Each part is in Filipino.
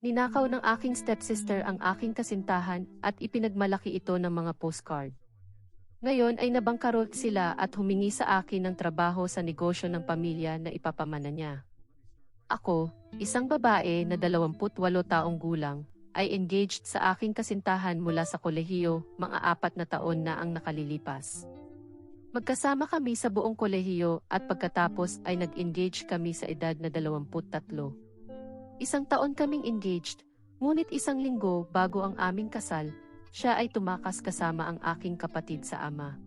Ninakaw ng aking stepsister ang aking kasintahan at ipinagmalaki ito ng mga postcard. Ngayon ay nabangkarot sila at humingi sa akin ng trabaho sa negosyo ng pamilya na ipapamana niya. Ako, isang babae na 28 taong gulang, ay engaged sa aking kasintahan mula sa kolehiyo, mga 4 na taon na ang nakalilipas. Magkasama kami sa buong kolehiyo at pagkatapos ay nag-engage kami sa edad na 23. Isang taon kaming engaged, ngunit isang linggo bago ang aming kasal, siya ay tumakas kasama ang aking kapatid sa ama.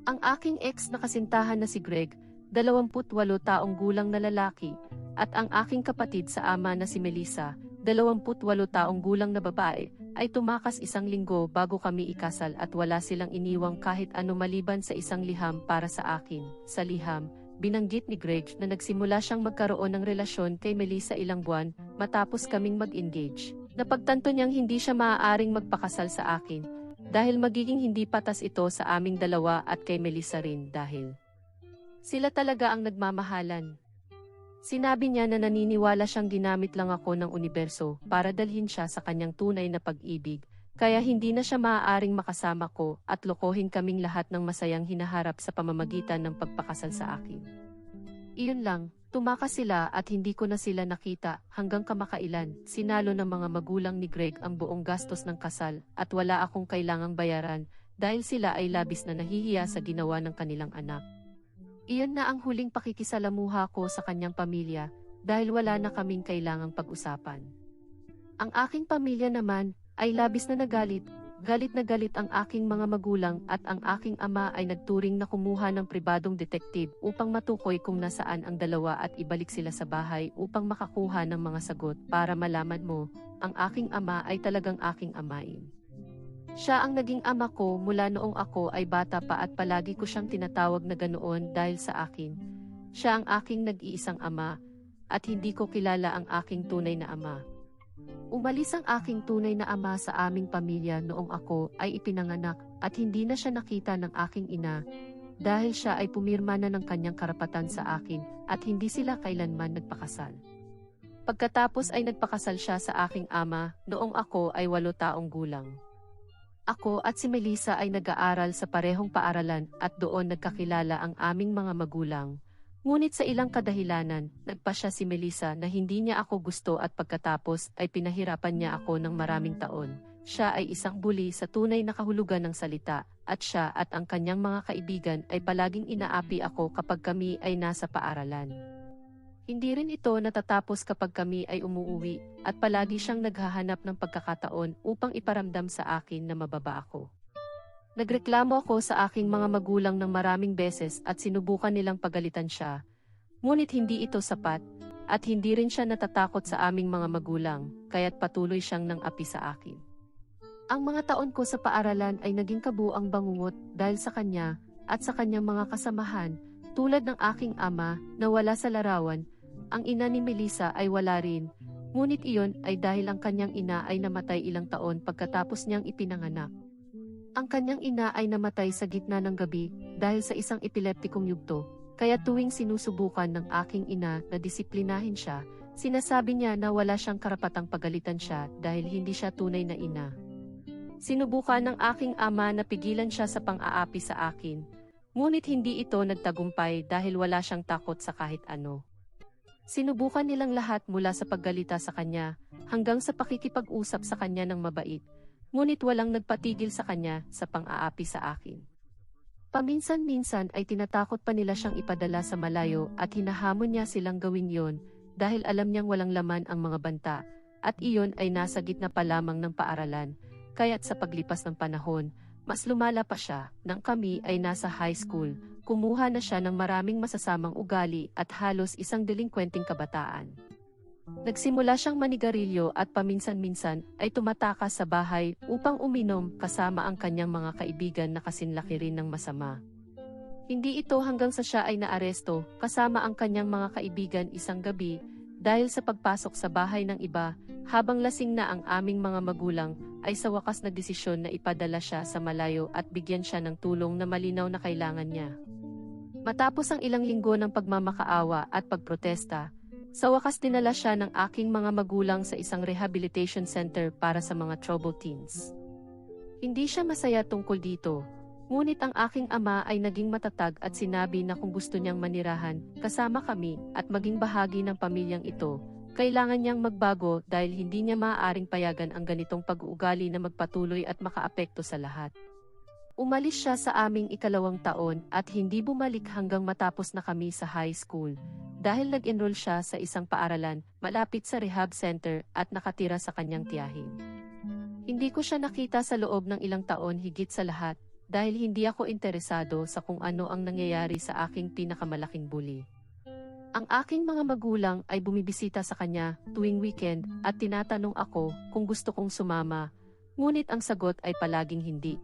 Ang aking ex na kasintahan na si Greg, 28 taong gulang na lalaki, at ang aking kapatid sa ama na si Melissa, 28 taong gulang na babae, ay tumakas isang linggo bago kami ikasal at wala silang iniwang kahit ano maliban sa isang liham para sa akin. Sa liham, binanggit ni Greg na nagsimula siyang magkaroon ng relasyon kay Melissa ilang buwan matapos kaming mag-engage. Napagtanto niyang hindi siya maaaring magpakasal sa akin dahil magiging hindi patas ito sa aming dalawa at kay Melissa rin dahil sila talaga ang nagmamahalan. Sinabi niya na naniniwala siyang ginamit lang ako ng universo para dalhin siya sa kanyang tunay na pag-ibig, kaya hindi na siya maaaring makasama ko at lokohin kaming lahat ng masayang hinaharap sa pamamagitan ng pagpakasal sa akin. Iyon lang, tumakas sila at hindi ko na sila nakita hanggang kamakailan. Sinalo ng mga magulang ni Greg ang buong gastos ng kasal at wala akong kailangang bayaran dahil sila ay labis na nahihiya sa ginawa ng kanilang anak. Iyon na ang huling pakikisalamuha ko sa kanyang pamilya dahil wala na kaming kailangang pag-usapan. Ang aking pamilya naman ay labis na nagalit, galit na galit ang aking mga magulang at ang aking ama ay nagturing na kumuha ng pribadong detektive upang matukoy kung nasaan ang dalawa at ibalik sila sa bahay upang makakuha ng mga sagot para malaman mo, ang aking ama ay talagang aking amain. Siya ang naging ama ko mula noong ako ay bata pa at palagi ko siyang tinatawag na ganoon dahil sa akin. Siya ang aking nag-iisang ama at hindi ko kilala ang aking tunay na ama. Umalis ang aking tunay na ama sa aming pamilya noong ako ay ipinanganak at hindi na siya nakita ng aking ina dahil siya ay pumirma na ng kanyang karapatan sa akin at hindi sila kailanman nagpakasal. Pagkatapos ay nagpakasal siya sa aking ama noong ako ay 8 taong gulang. Ako at si Melissa ay nag-aaral sa parehong paaralan at doon nagkakilala ang aming mga magulang. Ngunit sa ilang kadahilanan, nagpasya si Melissa na hindi niya ako gusto at pagkatapos ay pinahirapan niya ako ng maraming taon. Siya ay isang bully sa tunay na kahulugan ng salita at siya at ang kanyang mga kaibigan ay palaging inaapi ako kapag kami ay nasa paaralan. Hindi rin ito natatapos kapag kami ay umuuwi at palagi siyang naghahanap ng pagkakataon upang iparamdam sa akin na mababa ako. Nagreklamo ako sa aking mga magulang ng maraming beses at sinubukan nilang pagalitan siya. Ngunit hindi ito sapat at hindi rin siya natatakot sa aming mga magulang kaya't patuloy siyang nang-api sa akin. Ang mga taon ko sa paaralan ay naging kabuang bangungot dahil sa kanya at sa kanyang mga kasamahan tulad ng aking ama na wala sa larawan. Ang ina ni Melissa ay wala rin, ngunit iyon ay dahil ang kanyang ina ay namatay ilang taon pagkatapos niyang ipinanganak. Ang kanyang ina ay namatay sa gitna ng gabi dahil sa isang epileptikong yugto, kaya tuwing sinusubukan ng aking ina na disiplinahin siya, sinasabi niya na wala siyang karapatang pagalitan siya dahil hindi siya tunay na ina. Sinubukan ng aking ama na pigilan siya sa pang-aapi sa akin, ngunit hindi ito nagtagumpay dahil wala siyang takot sa kahit ano. Sinubukan nilang lahat mula sa paggalita sa kanya hanggang sa pakikipag-usap sa kanya ng mabait, ngunit walang nagpatigil sa kanya sa pang-aapi sa akin. Paminsan-minsan ay tinatakot pa nila siyang ipadala sa malayo at hinahamon niya silang gawin yon dahil alam niyang walang laman ang mga banta at iyon ay nasa gitna pa lamang ng paaralan, kaya't sa paglipas ng panahon, mas lumala pa siya nang kami ay nasa high school. Kumuha na siya ng maraming masasamang ugali at halos isang delinkwenteng kabataan. Nagsimula siyang manigarilyo at paminsan-minsan ay tumatakas sa bahay upang uminom kasama ang kanyang mga kaibigan na kasinlaki rin ng masama. Hindi ito hanggang sa siya ay naaresto kasama ang kanyang mga kaibigan isang gabi dahil sa pagpasok sa bahay ng iba habang lasing na ang aming mga magulang ay sa wakas nagdesisyon na ipadala siya sa malayo at bigyan siya ng tulong na malinaw na kailangan niya. Matapos ang ilang linggo ng pagmamakaawa at pagprotesta, Sa wakas dinala siya ng aking mga magulang sa isang rehabilitation center para sa mga troubled teens. Hindi siya masaya tungkol dito, ngunit ang aking ama ay naging matatag at sinabi na kung gusto niyang manirahan kasama kami at maging bahagi ng pamilyang ito, kailangan niyang magbago dahil hindi niya maaaring payagan ang ganitong pag-uugali na magpatuloy at makaapekto sa lahat. Umalis siya sa aming 2nd taon at hindi bumalik hanggang matapos na kami sa high school, dahil nag-enroll siya sa isang paaralan malapit sa rehab center at nakatira sa kanyang tiyahin. Hindi ko siya nakita sa loob ng ilang taon higit sa lahat, dahil hindi ako interesado sa kung ano ang nangyayari sa aking pinakamalaking bully. Ang aking mga magulang ay bumibisita sa kanya tuwing weekend at tinatanong ako kung gusto kong sumama, ngunit ang sagot ay palaging hindi.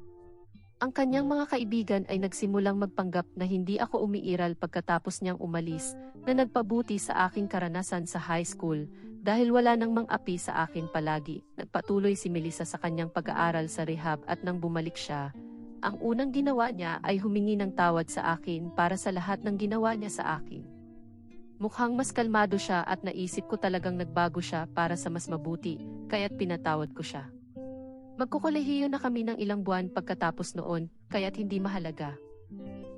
Ang kanyang mga kaibigan ay nagsimulang magpanggap na hindi ako umiiral pagkatapos niyang umalis, na nagpabuti sa aking karanasan sa high school, dahil wala nang mang-api sa akin palagi. Nagpatuloy si Melissa sa kanyang pag-aaral sa rehab at nang bumalik siya, ang unang ginawa niya ay humingi ng tawad sa akin para sa lahat ng ginawa niya sa akin. Mukhang mas kalmado siya at naisip ko talagang nagbago siya para sa mas mabuti, kaya't pinatawad ko siya. Magkukolehiyo na kami ng ilang buwan pagkatapos noon, kaya't hindi mahalaga.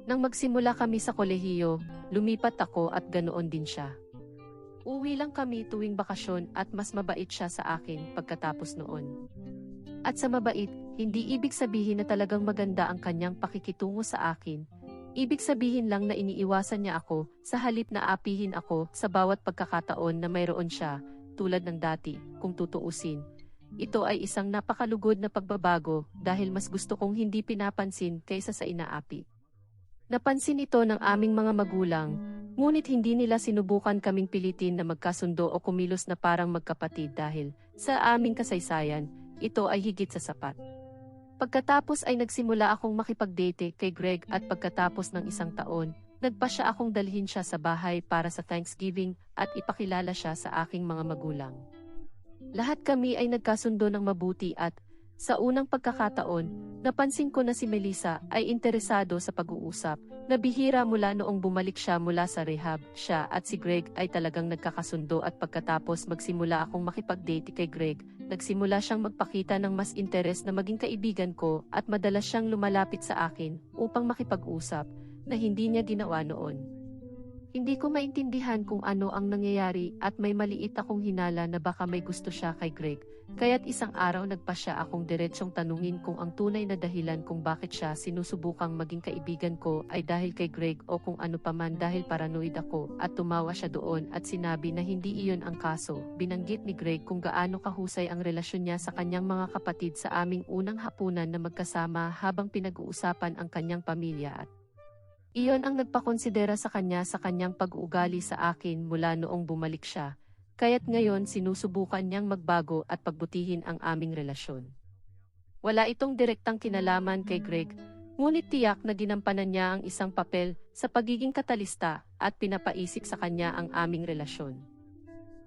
Nang magsimula kami sa kolehiyo, lumipat ako at ganoon din siya. Uwi lang kami tuwing bakasyon at mas mabait siya sa akin pagkatapos noon. At sa mabait, hindi ibig sabihin na talagang maganda ang kanyang pakikitungo sa akin. Ibig sabihin lang na iniiwasan niya ako sa halip na apihin ako sa bawat pagkakataon na mayroon siya, tulad ng dati, kung tutuusin. Ito ay isang napakalugod na pagbabago dahil mas gusto kong hindi pinapansin kaysa sa inaapi. Napansin ito ng aming mga magulang, ngunit hindi nila sinubukan kaming pilitin na magkasundo o kumilos na parang magkapatid dahil, sa aming kasaysayan, ito ay higit sa sapat. Pagkatapos ay nagsimula akong makipagdate kay Greg at pagkatapos ng 1 taon, nagpasya akong dalhin siya sa bahay para sa Thanksgiving at ipakilala siya sa aking mga magulang. Lahat kami ay nagkasundo ng mabuti at, sa unang pagkakataon, napansin ko na si Melissa ay interesado sa pag-uusap, na bihira mula noong bumalik siya mula sa rehab. Siya at si Greg ay talagang nagkakasundo at pagkatapos magsimula akong makipag-date kay Greg, nagsimula siyang magpakita ng mas interes na maging kaibigan ko at madalas siyang lumalapit sa akin upang makipag-usap, na hindi niya ginawa noon. Hindi ko maintindihan kung ano ang nangyayari at may maliit akong hinala na baka may gusto siya kay Greg, kaya't isang araw nagpasya akong diretsyong tanungin kung ang tunay na dahilan kung bakit siya sinusubukang maging kaibigan ko ay dahil kay Greg o kung ano paman dahil paranoid ako, at tumawa siya doon at sinabi na hindi iyon ang kaso. Binanggit ni Greg kung gaano kahusay ang relasyon niya sa kanyang mga kapatid sa aming unang hapunan na magkasama habang pinag-uusapan ang kanyang pamilya at iyon ang nagpakonsidera sa kanyang pag-uugali sa akin mula noong bumalik siya, kaya't ngayon sinusubukan niyang magbago at pagbutihin ang aming relasyon. Wala itong direktang kinalaman kay Greg, ngunit tiyak na ginampanan niya ang isang papel sa pagiging katalista at pinapaisip sa kanya ang aming relasyon.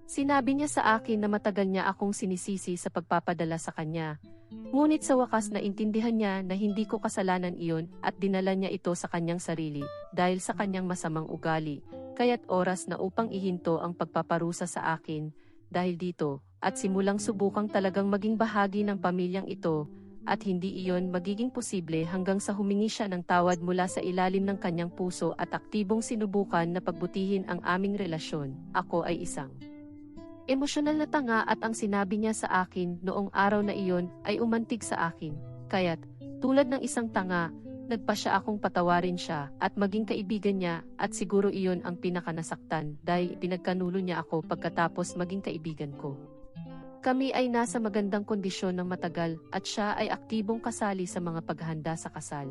Sinabi niya sa akin na matagal niya akong sinisisi sa pagpapadala sa kanya, ngunit sa wakas naintindihan niya na hindi ko kasalanan iyon at dinala niya ito sa kanyang sarili dahil sa kanyang masamang ugali, kaya't oras na upang ihinto ang pagpaparusa sa akin dahil dito at simulang subukang talagang maging bahagi ng pamilyang ito at hindi iyon magiging posible hanggang sa humingi siya ng tawad mula sa ilalim ng kanyang puso at aktibong sinubukan na pagbutihin ang aming relasyon. Ako ay isang emosyonal na tanga at ang sinabi niya sa akin noong araw na iyon ay umantig sa akin. Kaya't, tulad ng isang tanga, nagpasya akong patawarin siya at maging kaibigan niya at siguro iyon ang pinakanasaktan dahil pinagkanulo niya ako pagkatapos maging kaibigan ko. Kami ay nasa magandang kondisyon ng matagal at siya ay aktibong kasali sa mga paghahanda sa kasal.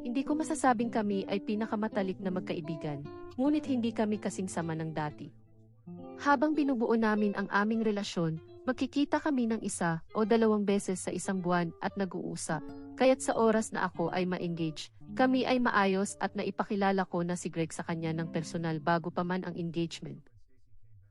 Hindi ko masasabing kami ay pinakamatalik na magkaibigan, ngunit hindi kami kasing sama ng dati. Habang binubuo namin ang aming relasyon, magkikita kami ng 1 o 2 beses sa isang buwan at nag-uusap, kaya't sa oras na ako ay ma-engage, kami ay maayos at naipakilala ko na si Greg sa kanya ng personal bago pa man ang engagement.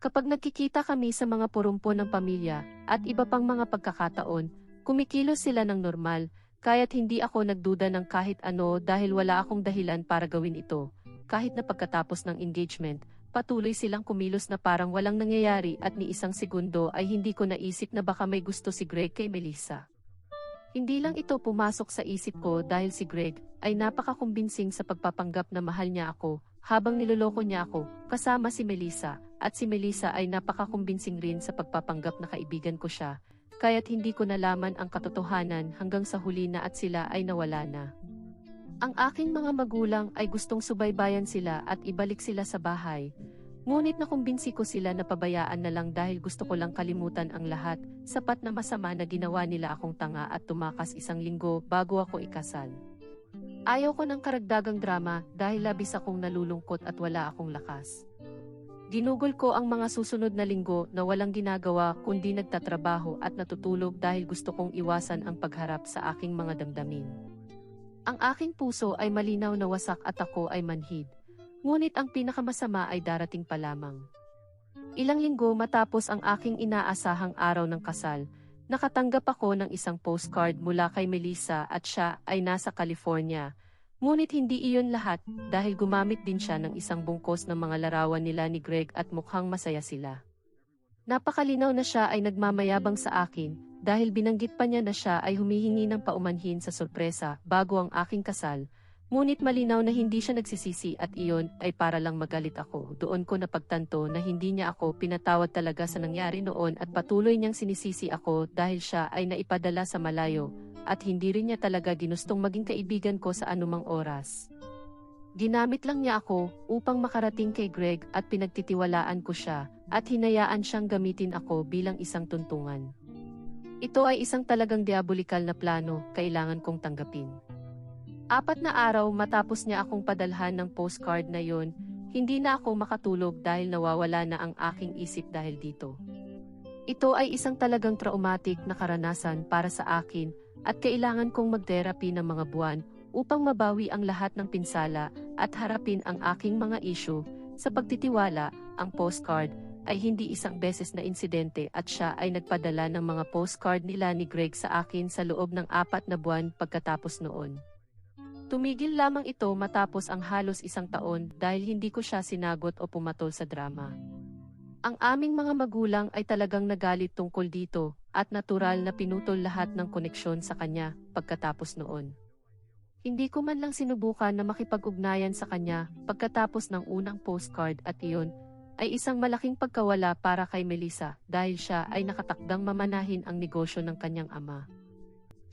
Kapag nagkikita kami sa mga purumpo ng pamilya at iba pang mga pagkakataon, kumikilos sila ng normal, kaya't hindi ako nagduda ng kahit ano dahil wala akong dahilan para gawin ito. Kahit na pagkatapos ng engagement, Patuloy silang kumilos na parang walang nangyayari at ni isang segundo ay hindi ko naisip na baka may gusto si Greg kay Melissa. Hindi lang ito pumasok sa isip ko dahil si Greg ay napaka-kumbinsing sa pagpapanggap na mahal niya ako habang niloloko niya ako kasama si Melissa at si Melissa ay napaka-kumbinsing rin sa pagpapanggap na kaibigan ko siya kaya't hindi ko nalaman ang katotohanan hanggang sa huli na at sila ay nawala na. Ang aking mga magulang ay gustong subaybayan sila at ibalik sila sa bahay. Ngunit nakumbinsi ko sila na pabayaan na lang dahil gusto ko lang kalimutan ang lahat, sapat na masama na ginawa nila akong tanga at tumakas 1 linggo bago ako ikasal. Ayaw ko ng karagdagang drama dahil labis akong nalulungkot at wala akong lakas. Ginugol ko ang mga susunod na linggo na walang ginagawa kundi nagtatrabaho at natutulog dahil gusto kong iwasan ang pagharap sa aking mga damdamin. Ang aking puso ay malinaw na wasak at ako ay manhid. Ngunit ang pinakamasama ay darating pa lamang. Ilang linggo matapos ang aking inaasahang araw ng kasal, nakatanggap ako ng isang postcard mula kay Melissa at siya ay nasa California. Ngunit hindi iyon lahat dahil gumamit din siya ng isang bungkos ng mga larawan nila ni Greg at mukhang masaya sila. Napakalinaw na siya ay nagmamayabang sa akin dahil binanggit pa niya na siya ay humihingi ng paumanhin sa sorpresa bago ang aking kasal. Ngunit malinaw na hindi siya nagsisisi at iyon ay para lang magalit ako. Doon ko napagtanto na hindi niya ako pinatawad talaga sa nangyari noon at patuloy niyang sinisisi ako dahil siya ay naipadala sa malayo at hindi rin niya talaga ginustong maging kaibigan ko sa anumang oras. Ginamit lang niya ako upang makarating kay Greg at pinagtitiwalaan ko siya at hinayaan siyang gamitin ako bilang isang tuntungan. Ito ay isang talagang diabolikal na plano, kailangan kong tanggapin. 4 na araw matapos niya akong padalhan ng postcard na yon, hindi na ako makatulog dahil nawawala na ang aking isip dahil dito. Ito ay isang talagang traumatic na karanasan para sa akin at kailangan kong mag-therapy ng mga buwan upang mabawi ang lahat ng pinsala at harapin ang aking mga issue. Sa pagtitiwala, ang postcard ay hindi isang beses na insidente at siya ay nagpadala ng mga postcard nila ni Greg sa akin sa loob ng 4 na buwan pagkatapos noon. Tumigil lamang ito matapos ang halos 1 taon dahil hindi ko siya sinagot o pumatol sa drama. Ang aming mga magulang ay talagang nagalit tungkol dito at natural na pinutol lahat ng koneksyon sa kanya pagkatapos noon. Hindi ko man lang sinubukan na makipag-ugnayan sa kanya pagkatapos ng unang postcard at iyon ay isang malaking pagkawala para kay Melissa dahil siya ay nakatakdang mamanahin ang negosyo ng kanyang ama.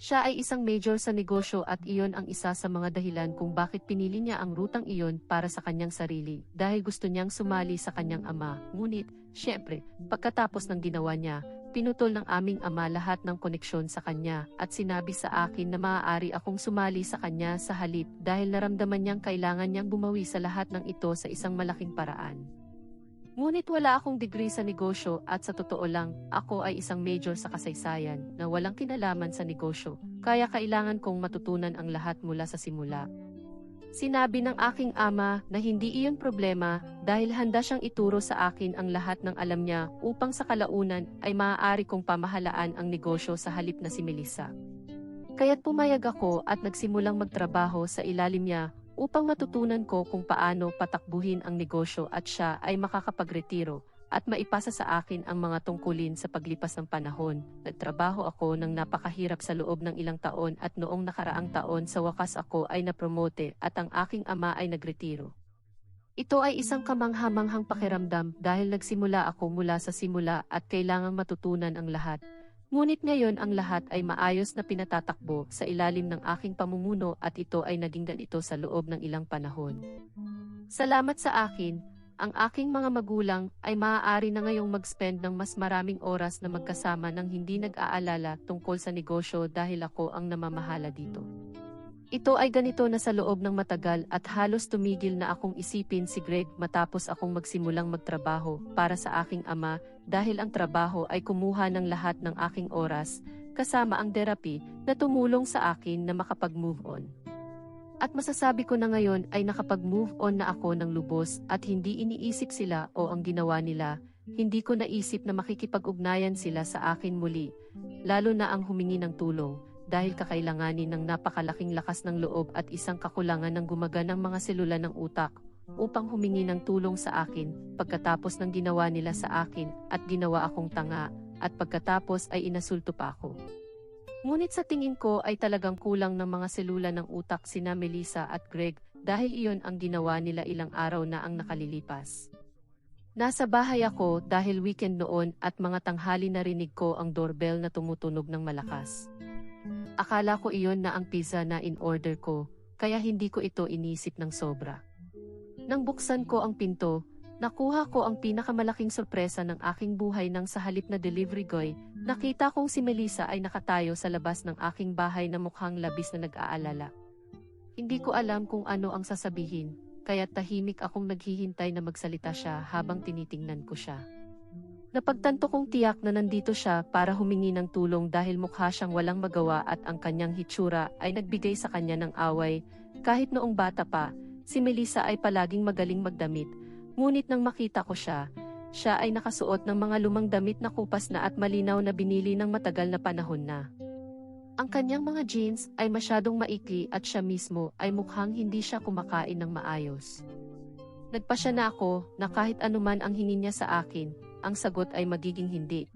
Siya ay isang major sa negosyo at iyon ang isa sa mga dahilan kung bakit pinili niya ang rutang iyon para sa kanyang sarili dahil gusto niyang sumali sa kanyang ama. Ngunit, syempre, pagkatapos ng ginawa niya, pinutol ng aming ama lahat ng koneksyon sa kanya at sinabi sa akin na maaari akong sumali sa kanya sa halip dahil naramdaman niyang kailangan niyang bumawi sa lahat ng ito sa isang malaking paraan. Ngunit wala akong degree sa negosyo at sa totoo lang, ako ay isang major sa kasaysayan na walang kinalaman sa negosyo, kaya kailangan kong matutunan ang lahat mula sa simula. Sinabi ng aking ama na hindi iyon problema dahil handa siyang ituro sa akin ang lahat ng alam niya upang sa kalaunan ay maaari kong pamahalaan ang negosyo sa halip na si Melissa. Kaya't pumayag ako at nagsimulang magtrabaho sa ilalim niya upang matutunan ko kung paano patakbuhin ang negosyo at siya ay makakapagretiro at maipasa sa akin ang mga tungkulin sa paglipas ng panahon. Nagtrabaho ako ng napakahirap sa loob ng ilang taon at noong nakaraang taon sa wakas ako ay napromote at ang aking ama ay nagretiro. Ito ay isang kamangha-manghang pakiramdam dahil nagsimula ako mula sa simula at kailangang matutunan ang lahat. Ngunit ngayon ang lahat ay maayos na pinatatakbo sa ilalim ng aking pamumuno at ito ay naging ganito sa loob ng ilang panahon. Salamat sa akin, ang aking mga magulang ay maaari na ngayong mag-spend ng mas maraming oras na magkasama nang hindi nag-aalala tungkol sa negosyo dahil ako ang namamahala dito. Ito ay ganito na sa loob ng matagal at halos tumigil na akong isipin si Greg matapos akong magsimulang magtrabaho para sa aking ama dahil ang trabaho ay kumuha ng lahat ng aking oras, kasama ang therapy na tumulong sa akin na makapag-move on. At masasabi ko na ngayon ay nakapag-move on na ako ng lubos at hindi iniisip sila o ang ginawa nila, hindi ko naisip na makikipag-ugnayan sila sa akin muli, lalo na ang humingi ng tulong. Dahil kakailanganin ng napakalaking lakas ng loob at isang kakulangan ng gumaganang mga selula ng utak upang humingi ng tulong sa akin pagkatapos ng ginawa nila sa akin at ginawa akong tanga at pagkatapos ay inasulto pa ako. Ngunit sa tingin ko ay talagang kulang ng mga selula ng utak sina Melissa at Greg dahil iyon ang ginawa nila ilang araw na ang nakalilipas. Nasa bahay ako dahil weekend noon at mga tanghali narinig ko ang doorbell na tumutunog ng malakas. Akala ko iyon na ang pizza na in-order ko, kaya hindi ko ito inisip ng sobra. Nang buksan ko ang pinto, nakuha ko ang pinakamalaking sorpresa ng aking buhay nang sa halip na delivery boy, nakita kong si Melissa ay nakatayo sa labas ng aking bahay na mukhang labis na nag-aalala. Hindi ko alam kung ano ang sasabihin, kaya tahimik akong naghihintay na magsalita siya habang tinitingnan ko siya. Napagtanto kong tiyak na nandito siya para humingi ng tulong dahil mukha siyang walang magawa at ang kanyang hitsura ay nagbigay sa kanya ng away. Kahit noong bata pa, si Melissa ay palaging magaling magdamit. Ngunit nang makita ko siya ay nakasuot ng mga lumang damit na kupas na at malinaw na binili ng matagal na panahon na. Ang kanyang mga jeans ay masyadong maikli at siya mismo ay mukhang hindi siya kumakain ng maayos. Nagpasya na ako na kahit anuman ang hingin niya sa akin, ang sagot ay magiging hindi.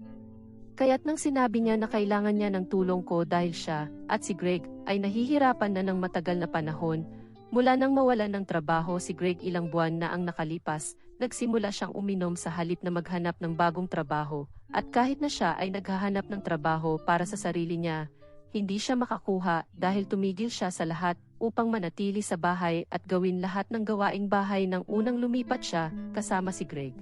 Kaya't nang sinabi niya na kailangan niya ng tulong ko dahil siya at si Greg ay nahihirapan na ng matagal na panahon, mula nang mawalan ng trabaho si Greg ilang buwan na ang nakalipas, nagsimula siyang uminom sa halip na maghanap ng bagong trabaho, at kahit na siya ay naghahanap ng trabaho para sa sarili niya, hindi siya makakuha dahil tumigil siya sa lahat upang manatili sa bahay at gawin lahat ng gawaing bahay nang unang lumipat siya kasama si Greg.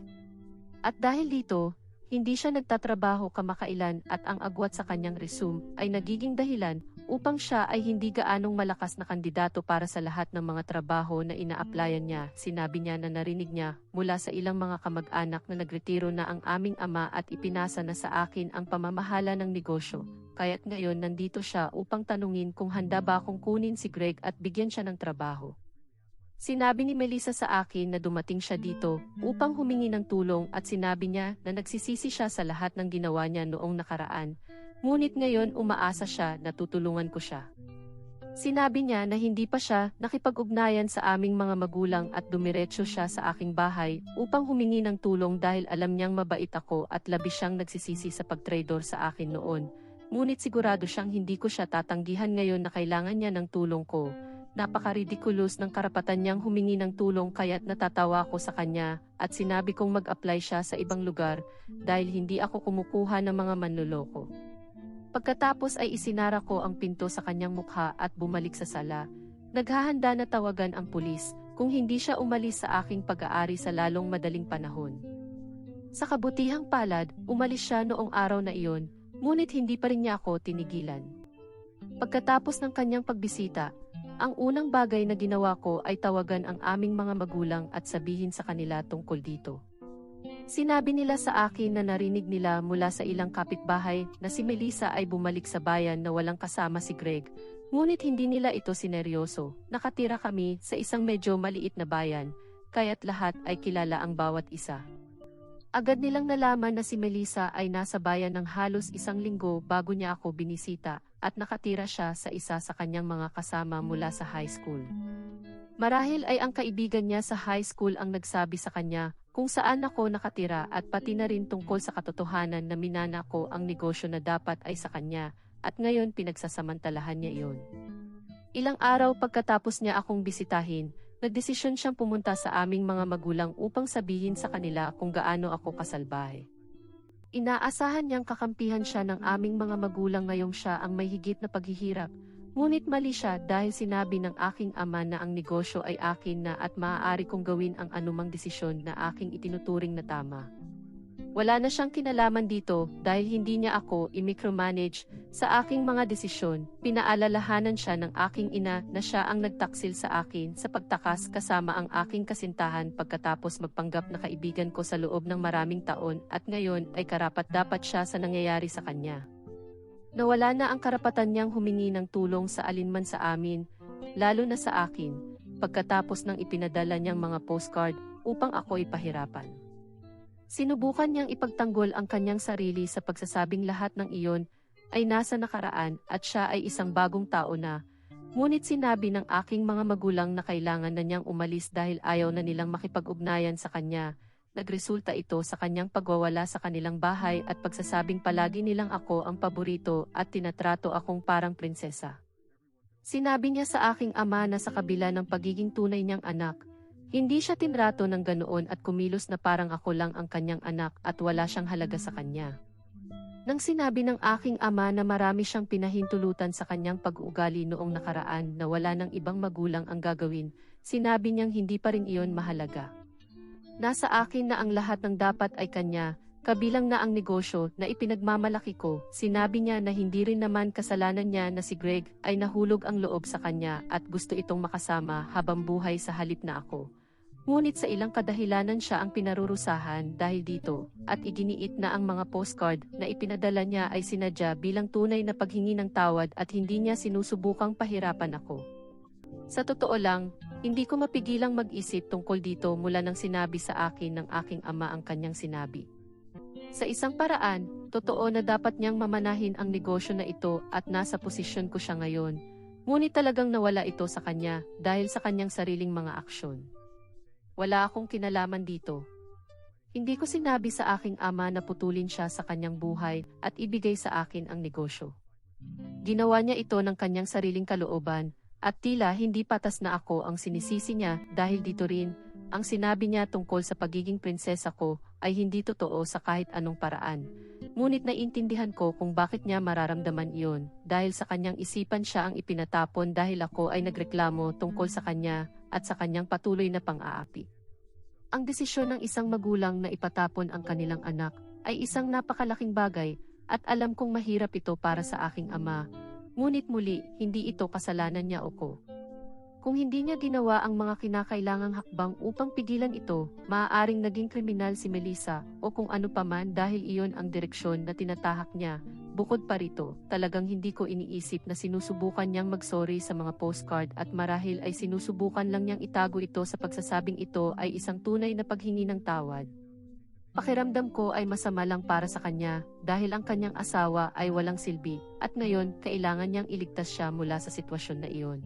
At dahil dito, hindi siya nagtatrabaho kamakailan at ang agwat sa kanyang resume ay nagiging dahilan upang siya ay hindi gaanong malakas na kandidato para sa lahat ng mga trabaho na ina-applyan niya. Sinabi niya na narinig niya mula sa ilang mga kamag-anak na nagretiro na ang aming ama at ipinasa na sa akin ang pamamahala ng negosyo. Kaya't ngayon nandito siya upang tanungin kung handa ba akong kunin si Greg at bigyan siya ng trabaho. Sinabi ni Melissa sa akin na dumating siya dito upang humingi ng tulong at sinabi niya na nagsisisi siya sa lahat ng ginawa niya noong nakaraan, ngunit ngayon umaasa siya na tutulungan ko siya. Sinabi niya na hindi pa siya nakipag-ugnayan sa aming mga magulang at dumiretso siya sa aking bahay upang humingi ng tulong dahil alam niyang mabait ako at labis siyang nagsisisi sa pagtraidor sa akin noon. Ngunit sigurado siyang hindi ko siya tatanggihan ngayon na kailangan niya ng tulong ko. Napaka-ridiculous ng karapatan niyang humingi ng tulong kaya't natatawa ako sa kanya at sinabi kong mag-apply siya sa ibang lugar dahil hindi ako kumukuha ng mga manloloko. Pagkatapos ay isinara ko ang pinto sa kanyang mukha at bumalik sa sala. Naghahanda na tawagan ang pulis kung hindi siya umalis sa aking pag-aari sa lalong madaling panahon. Sa kabutihang palad, umalis siya noong araw na iyon, ngunit hindi pa rin niya ako tinigilan. Pagkatapos ng kanyang pagbisita, ang unang bagay na ginawa ko ay tawagan ang aming mga magulang at sabihin sa kanila tungkol dito. Sinabi nila sa akin na narinig nila mula sa ilang kapitbahay na si Melissa ay bumalik sa bayan na walang kasama si Greg, ngunit hindi nila ito sineryoso. Nakatira kami sa isang medyo maliit na bayan, kaya't lahat ay kilala ang bawat isa. Agad nilang nalaman na si Melissa ay nasa bayan ng halos isang linggo bago niya ako binisita at nakatira siya sa isa sa kanyang mga kasama mula sa high school. Marahil ay ang kaibigan niya sa high school ang nagsabi sa kanya kung saan ako nakatira at pati na rin tungkol sa katotohanan na minana ko ang negosyo na dapat ay sa kanya at ngayon pinagsasamantalahan niya iyon. Ilang araw pagkatapos niya akong bisitahin, nagdesisyon siyang pumunta sa aming mga magulang upang sabihin sa kanila kung gaano ako kasalbahe. Inaasahan niyang kakampihan siya ng aming mga magulang ngayong siya ang may higit na paghihirap, ngunit mali siya dahil sinabi ng aking ama na ang negosyo ay akin na at maaari kong gawin ang anumang desisyon na aking itinuturing na tama. Wala na siyang kinalaman dito dahil hindi niya ako i-micromanage sa aking mga desisyon. Pinaalalahanan siya ng aking ina na siya ang nagtaksil sa akin sa pagtakas kasama ang aking kasintahan pagkatapos magpanggap na kaibigan ko sa loob ng maraming taon at ngayon ay karapat-dapat siya sa nangyayari sa kanya. Nawala na ang karapatan niyang humingi ng tulong sa alinman sa amin, lalo na sa akin, pagkatapos ng ipinadala niyang mga postcard upang ako ipahirapan. Sinubukan niyang ipagtanggol ang kanyang sarili sa pagsasabing lahat ng iyon ay nasa nakaraan at siya ay isang bagong tao na, Ngunit sinabi ng aking mga magulang na kailangan na niyang umalis dahil ayaw na nilang makipag-ugnayan sa kanya. Nagresulta ito sa kanyang pagwawala sa kanilang bahay at pagsasabing palagi nilang ako ang paborito at tinatrato akong parang prinsesa. Sinabi niya sa aking ama na sa kabila ng pagiging tunay niyang anak, hindi siya tinrato ng ganoon at kumilos na parang ako lang ang kanyang anak at wala siyang halaga sa kanya. Nang sinabi ng aking ama na marami siyang pinahintulutan sa kanyang pag-uugali noong nakaraan na wala ng ibang magulang ang gagawin, sinabi niyang hindi pa rin iyon mahalaga. Nasa akin na ang lahat ng dapat ay kanya, kabilang na ang negosyo na ipinagmamalaki ko. Sinabi niya na hindi rin naman kasalanan niya na si Greg ay nahulog ang loob sa kanya at gusto itong makasama habang buhay sa halip na ako. Ngunit sa ilang kadahilanan siya ang pinarurusahan dahil dito, at iginiit na ang mga postcard na ipinadala niya ay sinadya bilang tunay na paghingi ng tawad at hindi niya sinusubukang pahirapan ako. Sa totoo lang, hindi ko mapigilang mag-isip tungkol dito mula nang sinabi sa akin ng aking ama ang kanyang sinabi. Sa isang paraan, totoo na dapat niyang mamanahin ang negosyo na ito at nasa posisyon ko siya ngayon. Ngunit talagang nawala ito sa kanya dahil sa kanyang sariling mga aksyon. Wala akong kinalaman dito. Hindi ko sinabi sa aking ama na putulin siya sa kanyang buhay at ibigay sa akin ang negosyo. Ginawa niya ito ng kanyang sariling kalooban at tila hindi patas na ako ang sinisisi niya dahil dito rin, ang sinabi niya tungkol sa pagiging prinsesa ko ay hindi totoo sa kahit anong paraan. Ngunit naiintindihan ko kung bakit niya mararamdaman iyon dahil sa kanyang isipan siya ang ipinatapon dahil ako ay nagreklamo tungkol sa kanya at sa kanyang patuloy na pang-aapi. Ang desisyon ng isang magulang na ipatapon ang kanilang anak ay isang napakalaking bagay at alam kong mahirap ito para sa aking ama. Ngunit muli, hindi ito kasalanan niya o ko. Kung hindi niya ginawa ang mga kinakailangang hakbang upang pigilan ito, maaaring naging kriminal si Melissa o kung ano paman dahil iyon ang direksyon na tinatahak niya. Bukod pa rito, talagang hindi ko iniisip na sinusubukan niyang mag-sorry sa mga postcard at marahil ay sinusubukan lang niyang itago ito sa pagsasabing ito ay isang tunay na paghingi ng tawad. Pakiramdam ko ay masama lang para sa kanya dahil ang kanyang asawa ay walang silbi at ngayon kailangan niyang iligtas siya mula sa sitwasyon na iyon.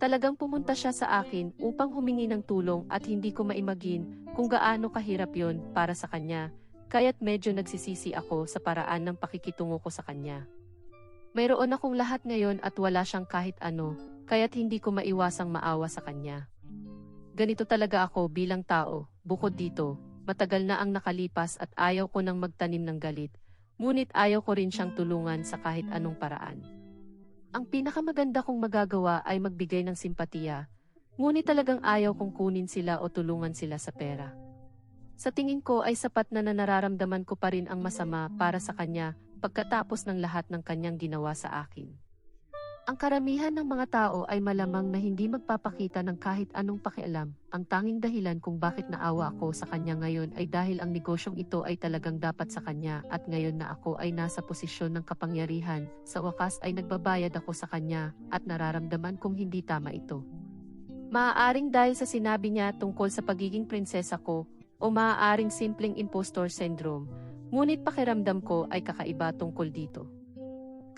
Talagang pumunta siya sa akin upang humingi ng tulong at hindi ko maimagine kung gaano kahirap yon para sa kanya, kaya't medyo nagsisisi ako sa paraan ng pakikitungo ko sa kanya. Mayroon akong lahat ngayon at wala siyang kahit ano, kaya't hindi ko maiwasang maawa sa kanya. Ganito talaga ako bilang tao, bukod dito, matagal na ang nakalipas at ayaw ko nang magtanim ng galit, ngunit ayaw ko rin siyang tulungan sa kahit anong paraan. Ang pinakamaganda kong magagawa ay magbigay ng simpatiya, ngunit talagang ayaw kong kunin sila o tulungan sila sa pera. Sa tingin ko ay sapat na nararamdaman ko pa rin ang masama para sa kanya pagkatapos ng lahat ng kanyang ginawa sa akin. Ang karamihan ng mga tao ay malamang na hindi magpapakita ng kahit anong pakialam. Ang tanging dahilan kung bakit naawa ako sa kanya ngayon ay dahil ang negosyong ito ay talagang dapat sa kanya at ngayon na ako ay nasa posisyon ng kapangyarihan, sa wakas ay nagbabayad ako sa kanya at nararamdaman kong hindi tama ito. Maaaring dahil sa sinabi niya tungkol sa pagiging prinsesa ko o maaaring simpleng impostor syndrome, ngunit pakiramdam ko ay kakaiba tungkol dito.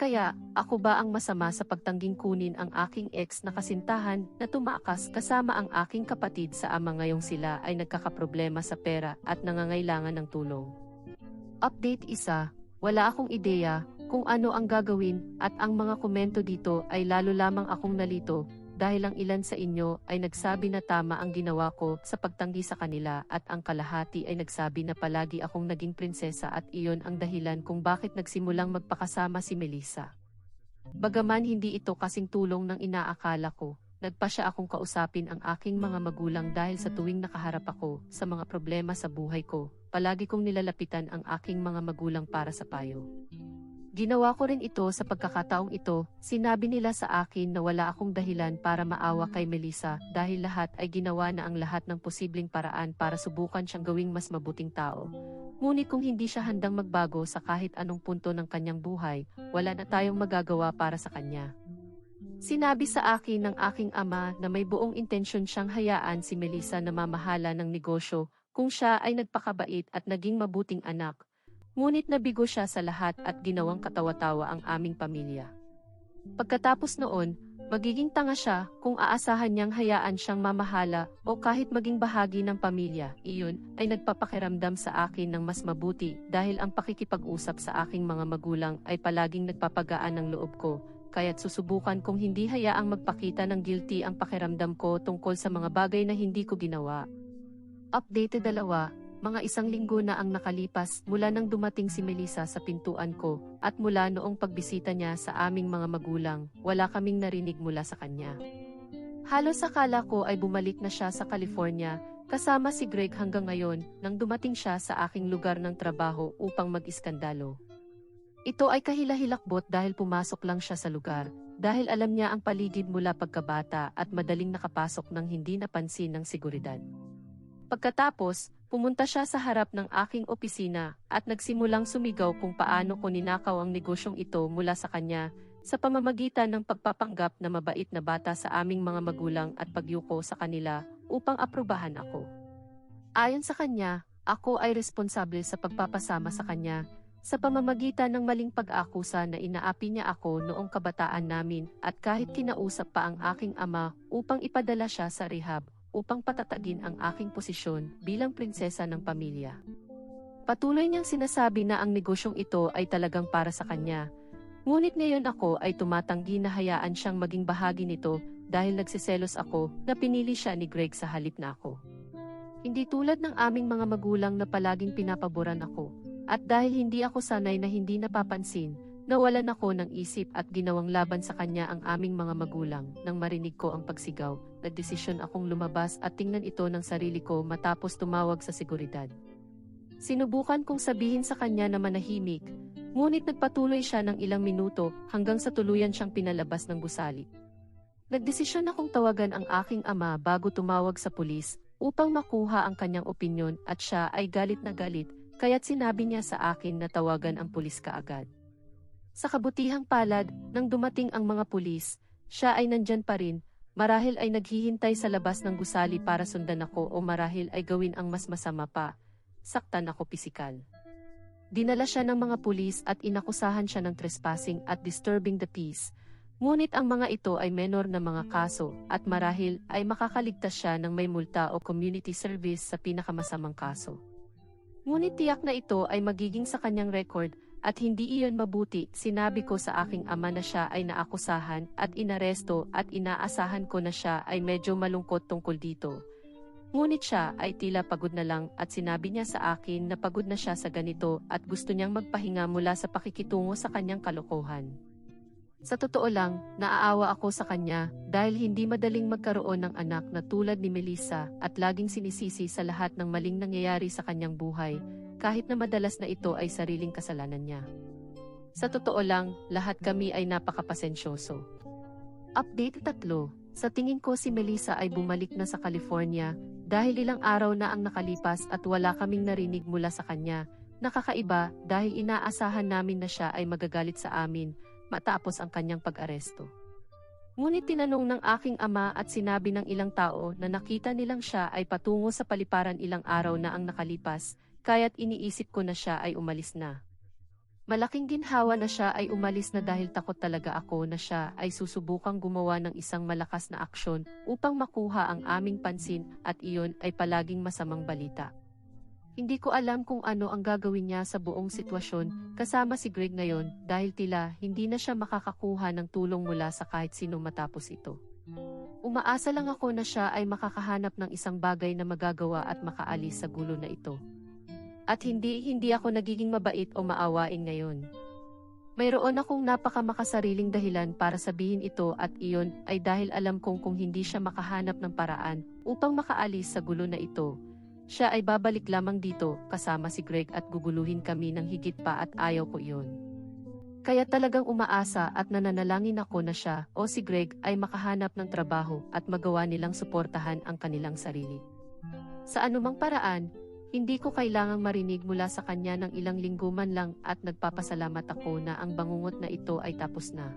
Kaya, ako ba ang masama sa pagtangging kunin ang aking ex na kasintahan na tumakas kasama ang aking kapatid sa ama ngayong sila ay nagkakaproblema sa pera at nangangailangan ng tulong? Update 1, wala akong ideya kung ano ang gagawin at ang mga komento dito ay lalo lamang akong nalito dahil ang ilan sa inyo ay nagsabi na tama ang ginawa ko sa pagtanggi sa kanila at ang kalahati ay nagsabi na palagi akong naging prinsesa at iyon ang dahilan kung bakit nagsimulang magpakasama si Melissa. Bagaman hindi ito kasing tulong ng inaakala ko, nagpasya akong kausapin ang aking mga magulang dahil sa tuwing nakaharap ako sa mga problema sa buhay ko, palagi kong nilalapitan ang aking mga magulang para sa payo. Ginawa ko rin ito sa pagkakataong ito, sinabi nila sa akin na wala akong dahilan para maawa kay Melissa dahil lahat ay ginawa na ang lahat ng posibleng paraan para subukan siyang gawing mas mabuting tao. Ngunit kung hindi siya handang magbago sa kahit anong punto ng kanyang buhay, wala na tayong magagawa para sa kanya. Sinabi sa akin ng aking ama na may buong intensyon siyang hayaan si Melissa na mamahala ng negosyo kung siya ay nagpakabait at naging mabuting anak. Ngunit nabigo siya sa lahat at ginawang katawa-tawa ang aming pamilya. Pagkatapos noon, Magiging tanga siya kung aasahan niyang hayaan siyang mamahala o kahit maging bahagi ng pamilya. Iyon ay nagpapakiramdam sa akin ng mas mabuti dahil ang pakikipag-usap sa aking mga magulang ay palaging nagpapagaan ng loob ko. Kaya't susubukan kong hindi hayaang magpakita ng guilty ang pakiramdam ko tungkol sa mga bagay na hindi ko ginawa. Update 2. Mga 1 linggo na ang nakalipas mula nang dumating si Melissa sa pintuan ko, at mula noong pagbisita niya sa aming mga magulang, wala kaming narinig mula sa kanya. Halos akala ko ay bumalik na siya sa California, kasama si Greg hanggang ngayon, nang dumating siya sa aking lugar ng trabaho upang mag-iskandalo. Ito ay kahila-hilakbot dahil pumasok lang siya sa lugar, dahil alam niya ang paligid mula pagkabata at madaling nakapasok ng hindi napansin ng seguridad. Pagkatapos, pumunta siya sa harap ng aking opisina at nagsimulang sumigaw kung paano ko ninakaw ang negosyong ito mula sa kanya sa pamamagitan ng pagpapanggap na mabait na bata sa aming mga magulang at pagyuko sa kanila upang aprubahan ako. Ayon sa kanya, ako ay responsable sa pagpapasama sa kanya sa pamamagitan ng maling pag-akusa na inaapi niya ako noong kabataan namin at kahit kinausap pa ang aking ama upang ipadala siya sa rehab upang patatagin ang aking posisyon bilang prinsesa ng pamilya. Patuloy niyang sinasabi na ang negosyong ito ay talagang para sa kanya. Ngunit ngayon ako ay tumatanggi na hayaan siyang maging bahagi nito dahil nagsiselos ako na pinili siya ni Greg sa halip na ako. Hindi tulad ng aming mga magulang na palaging pinapaboran ako. At dahil hindi ako sanay na hindi napapansin, nawalan ako ng isip at ginawang laban sa kanya ang aming mga magulang. Nang marinig ko ang pagsigaw, nagdesisyon akong lumabas at tingnan ito ng sarili ko matapos tumawag sa seguridad. Sinubukan kong sabihin sa kanya na manahimik, ngunit nagpatuloy siya ng ilang minuto hanggang sa tuluyan siyang pinalabas ng gusali. Nagdesisyon akong tawagan ang aking ama bago tumawag sa pulis upang makuha ang kanyang opinyon at siya ay galit na galit, kaya't sinabi niya sa akin na tawagan ang pulis kaagad. Sa kabutihang palad, nang dumating ang mga pulis, siya ay nandyan pa rin, marahil ay naghihintay sa labas ng gusali para sundan ako o marahil ay gawin ang mas masama pa, saktan ako pisikal. Dinala siya ng mga pulis at inakusahan siya ng trespassing at disturbing the peace, ngunit ang mga ito ay menor na mga kaso at marahil ay makakaligtas siya ng may multa o community service sa pinakamasamang kaso. Ngunit tiyak na ito ay magiging sa kanyang record at hindi iyon mabuti. Sinabi ko sa aking ama na siya ay naakusahan at inaresto at inaasahan ko na siya ay medyo malungkot tungkol dito. Ngunit siya ay tila pagod na lang at sinabi niya sa akin na pagod na siya sa ganito at gusto niyang magpahinga mula sa pakikitungo sa kanyang kalokohan. Sa totoo lang, naaawa ako sa kanya dahil hindi madaling magkaroon ng anak na tulad ni Melissa at laging sinisisi sa lahat ng maling nangyayari sa kanyang buhay, kahit na madalas na ito ay sariling kasalanan niya. Sa totoo lang, lahat kami ay napakapasensyoso. Update 3. Sa tingin ko si Melissa ay bumalik na sa California dahil ilang araw na ang nakalipas at wala kaming narinig mula sa kanya. Nakakaiba dahil inaasahan namin na siya ay magagalit sa amin matapos ang kanyang pag-aresto. Ngunit tinanong ng aking ama at sinabi ng ilang tao na nakita nilang siya ay patungo sa paliparan ilang araw na ang nakalipas, kaya't iniisip ko na siya ay umalis na. Malaking ginhawa na siya ay umalis na dahil takot talaga ako na siya ay susubukang gumawa ng isang malakas na aksyon upang makuha ang aming pansin at iyon ay palaging masamang balita. Hindi ko alam kung ano ang gagawin niya sa buong sitwasyon kasama si Greg ngayon dahil tila hindi na siya makakakuha ng tulong mula sa kahit sino matapos ito. Umaasa lang ako na siya ay makakahanap ng isang bagay na magagawa at makaalis sa gulo na ito. At hindi ako nagiging mabait o maawain ngayon. Mayroon akong napakamakasariling dahilan para sabihin ito at iyon ay dahil alam kong kung hindi siya makahanap ng paraan upang makaalis sa gulo na ito, siya ay babalik lamang dito kasama si Greg at guguluhin kami ng higit pa at ayaw ko iyon. Kaya talagang umaasa at nananalangin ako na siya o si Greg ay makahanap ng trabaho at magawa nilang suportahan ang kanilang sarili. Sa anumang paraan, hindi ko kailangang marinig mula sa kanya ng ilang linggo man lang at nagpapasalamat ako na ang bangungot na ito ay tapos na.